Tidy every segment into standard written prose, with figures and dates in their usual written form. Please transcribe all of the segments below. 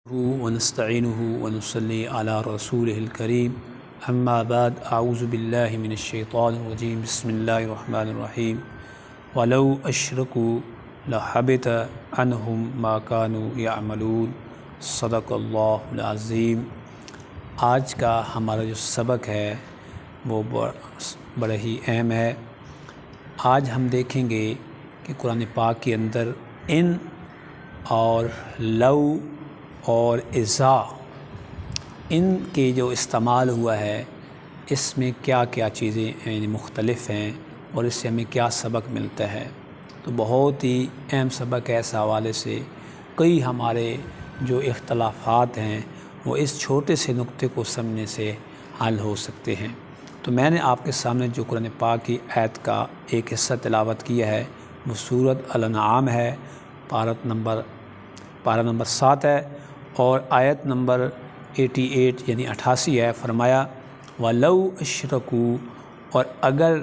ونستعینہ ونصلی علی رسولہ الکریم اما بعد اعوذ باللہ من الشیطان الرجیم بسم اللہ الرحمن الرحیم ولو اشرکوا لحبط عنہم ما كانوا یعملون صدق اللہ العظیم۔ آج کا ہمارا جو سبق ہے وہ بڑا ہی اہم ہے۔ آج ہم دیکھیں گے کہ قرآن پاک کے اندر ان اور لو اور اذا ان کے جو استعمال ہوا ہے اس میں کیا کیا چیزیں مختلف ہیں اور اس سے ہمیں کیا سبق ملتا ہے، تو بہت ہی اہم سبق ہے۔ اس حوالے سے کئی ہمارے جو اختلافات ہیں وہ اس چھوٹے سے نقطے کو سمجھنے سے حل ہو سکتے ہیں۔ تو میں نے آپ کے سامنے جو قرآن پاک کی آیت کا ایک حصہ تلاوت کیا ہے وہ سورۃ الانعام ہے، پارہ نمبر 7 ہے اور آیت نمبر 88 یعنی 88 ہے۔ فرمایا وَلَوْ أَشْرَكُوا، اور اگر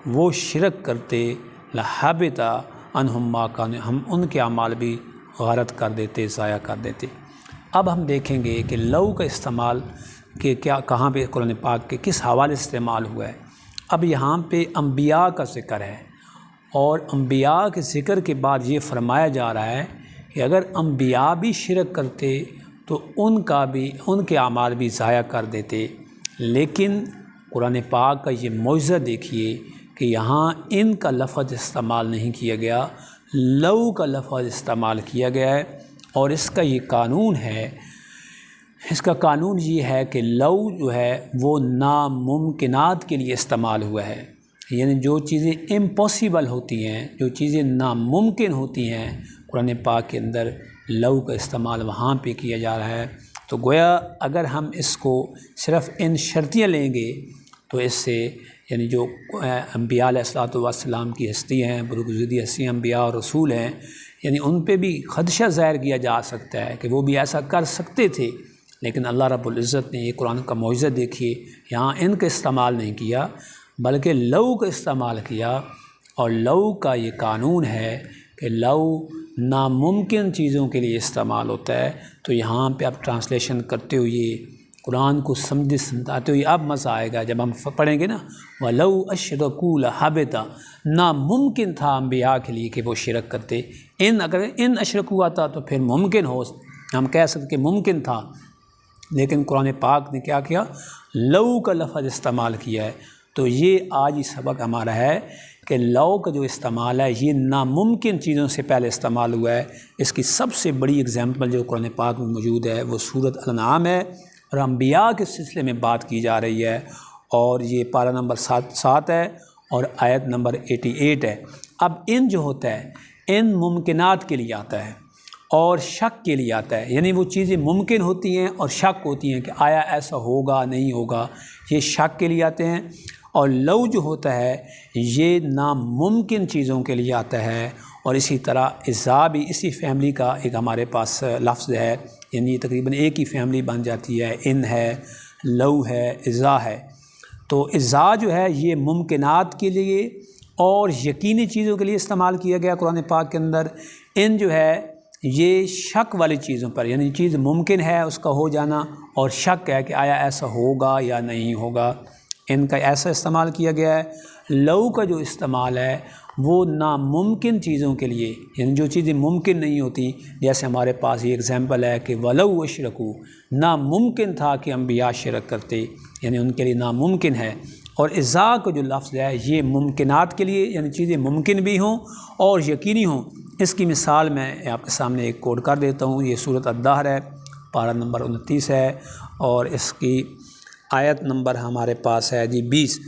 وہ شرک کرتے لَحَبِطَ عَنْهُمْ مَا كَانُوا، ہم ان کے اعمال بھی غارت کر دیتے، ضائع کر دیتے۔ اب ہم دیکھیں گے کہ لو کا استعمال کہ کہاں پہ قرآن پاک کے کس حوالے سے استعمال ہوا ہے۔ اب یہاں پہ انبیاء کا ذکر ہے اور انبیاء کے ذکر کے بعد یہ فرمایا جا رہا ہے کہ اگر انبیاء بھی شرک کرتے تو ان کے اعمال بھی ضائع کر دیتے، لیکن قرآن پاک کا یہ معجزہ دیکھیے کہ یہاں ان کا لفظ استعمال نہیں کیا گیا، لو کا لفظ استعمال کیا گیا ہے۔ اور اس کا یہ قانون ہے، اس کا قانون یہ ہے کہ لو جو ہے وہ ناممکنات کے لیے استعمال ہوا ہے، یعنی جو چیزیں امپاسبل ہوتی ہیں، جو چیزیں ناممکن ہوتی ہیں، قرآن پاک کے اندر لو کا استعمال وہاں پہ کیا جا رہا ہے۔ تو گویا اگر ہم اس کو صرف ان شرطیاں لیں گے تو اس سے یعنی جو انبیاء علیہ الصلوۃ والسلام کی ہستی ہیں، برگزیدہ ہستی انبیاء اور رسول ہیں، یعنی ان پہ بھی خدشہ ظاہر کیا جا سکتا ہے کہ وہ بھی ایسا کر سکتے تھے، لیکن اللہ رب العزت نے یہ قرآن کا معجزہ دیکھیے، یہاں ان کا استعمال نہیں کیا بلکہ لو کا استعمال کیا۔ اور لو کا یہ قانون ہے کہ لو ناممکن چیزوں کے لیے استعمال ہوتا ہے۔ تو یہاں پہ اب ٹرانسلیشن کرتے ہوئے قرآن کو سمجھاتے ہوئے اب مزہ آئے گا جب ہم پڑھیں گے نا وَلَوْ أَشْرَكُوا لَحَبِطَ، ناممکن تھا انبیاء کے لیے کہ وہ شرک کرتے، اگر ان اشرکوا آتا تو پھر ممکن ہو، ہم کہہ سکتے کہ ممکن تھا، لیکن قرآن پاک نے کیا کیا، لو کا لفظ استعمال کیا ہے۔ تو یہ آج ہی سبق ہمارا ہے کہ لو کا جو استعمال ہے یہ ناممکن چیزوں سے پہلے استعمال ہوا ہے۔ اس کی سب سے بڑی اگزامپل جو قرآن پاک میں موجود ہے وہ سورۃ الانعام ہے، اور انبیاء کے سلسلے میں بات کی جا رہی ہے، اور یہ پارہ نمبر 7 ہے اور آیت نمبر 88 ہے۔ اب ان جو ہوتا ہے ان ممکنات کے لیے آتا ہے اور شک کے لیے آتا ہے، یعنی وہ چیزیں ممکن ہوتی ہیں اور شک ہوتی ہیں کہ آیا ایسا ہوگا نہیں ہوگا، یہ شک کے لیے آتے ہیں۔ اور لو جو ہوتا ہے یہ ناممکن چیزوں کے لیے آتا ہے، اور اسی طرح اذا بھی اسی فیملی کا ایک ہمارے پاس لفظ ہے، یعنی تقریباً ایک ہی فیملی بن جاتی ہے، ان ہے، لو ہے، اذا ہے۔ تو اذا جو ہے یہ ممکنات کے لیے اور یقینی چیزوں کے لیے استعمال کیا گیا قرآن پاک کے اندر۔ ان جو ہے یہ شک والی چیزوں پر، یعنی چیز ممکن ہے اس کا ہو جانا اور شک ہے کہ آیا ایسا ہوگا یا نہیں ہوگا، ان کا ایسا استعمال کیا گیا ہے۔ لو کا جو استعمال ہے وہ ناممکن چیزوں کے لیے، یعنی جو چیزیں ممکن نہیں ہوتی، جیسے ہمارے پاس یہ اگزامپل ہے کہ وَلَوْ أَشْرَكُوا، ناممکن تھا کہ انبیاء شرک کرتے، یعنی ان کے لیے ناممکن ہے۔ اور اذا کا جو لفظ ہے یہ ممکنات کے لیے، یعنی چیزیں ممکن بھی ہوں اور یقینی ہوں۔ اس کی مثال میں آپ کے سامنے ایک کوڈ کر دیتا ہوں، یہ سورۃ الدہر ہے، پارہ نمبر 29 ہے اور اس کی آیت نمبر ہمارے پاس ہے 20۔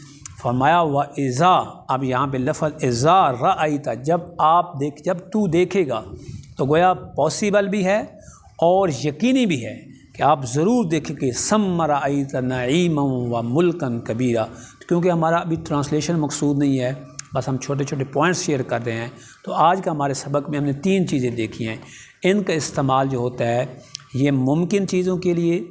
فرمایا وَإِذَا، اب یہاں پہ لفظ اذا رأیت، جب تو دیکھے گا، تو گویا پاسبل بھی ہے اور یقینی بھی ہے کہ آپ ضرور دیکھیں کہ ثم رأیت نعیما وملکا کبیرا، کیونکہ ہمارا ابھی ٹرانسلیشن مقصود نہیں ہے، بس ہم چھوٹے چھوٹے پوائنٹس شیئر کر رہے ہیں۔ تو آج کا ہمارے سبق میں ہم نے 3 چیزیں دیکھی ہیں۔ ان کا استعمال جو ہوتا ہے یہ ممکن چیزوں کے لیے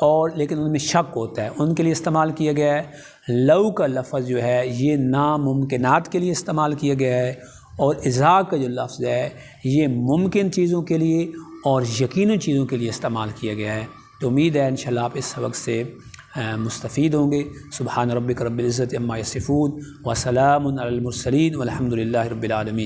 اور لیکن ان میں شک ہوتا ہے، ان کے لیے استعمال کیا گیا ہے۔ لو کا لفظ جو ہے یہ ناممکنات کے لیے استعمال کیا گیا ہے، اور اذا کا جو لفظ ہے یہ ممکن چیزوں کے لیے اور یقینی چیزوں کے لیے استعمال کیا گیا ہے۔ تو امید ہے انشاءاللہ آپ اس سبق سے مستفید ہوں گے۔ سبحان ربک رب العزت عما یصفون وسلام علی المرسلین والحمد للہ رب العالمین۔